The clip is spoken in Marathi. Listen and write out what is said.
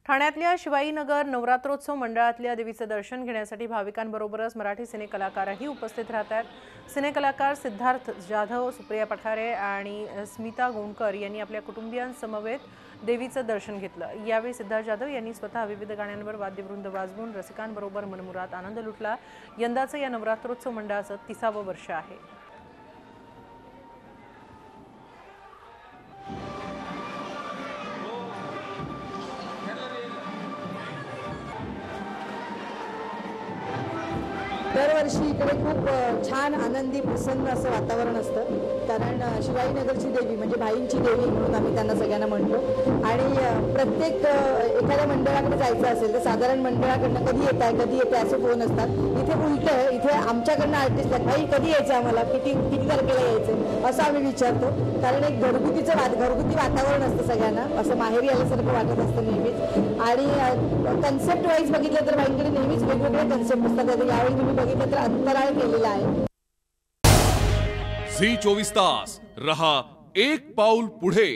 ठाण्यातल्या शिवाईनगर नवरात्रोत्सव मंडळातल्या देवीचे दर्शन घेण्यासाठी भाविकांबरोबरच मराठी सिनेकलाकारही उपस्थित राहतात। सिनेकलाकार सिद्धार्थ जाधव, सुप्रिया पठारे आणि स्मिता गोंडकर यांनी आपल्या कुटुंबियांसमवेत देवीचे दर्शन घेतलं। यावेळी सिद्धार्थ जाधव यांनी स्वतः विविध गाण्यांवर वाद्यवृंद वाजवून रसिकांबरोबर मनमुराद आनंद लुटला। यंदाचं या नवरात्रोत्सव मंडळाचं 30वं वर्ष आहे। दरवर्षी इकडे खूप छान आनंदी प्रसन्न असं वातावरण असतं, कारण शिवाईनगरची देवी म्हणजे भाईंची देवी म्हणून आम्ही त्यांना सगळ्यांना म्हणतो। आणि प्रत्येक एखाद्या मंडळाकडे जायचं असेल तर साधारण मंडळाकडनं कधी येत आहे असे फोन असतात। इथे उलट आहे, इथे आमच्याकडनं आर्टिस्ट आहेत, भाई कधी यायचं, आम्हाला किती तारखेला यायचं असं आम्ही विचारतो, कारण एक घरगुती वातावरण असतं सगळ्यांना, असं माहेरी आल्यासारखं वाटत असतं नेहमीच। आणि कन्सेप्ट वाईज बघितलं तर भाईंकडे नेहमीच वेगवेगळे कन्सेप्ट असतात। यावेळी तुम्ही बघितलं तर अंतराळ केलेला आहे। झी 24 तास रहा एक पाऊल पुढे।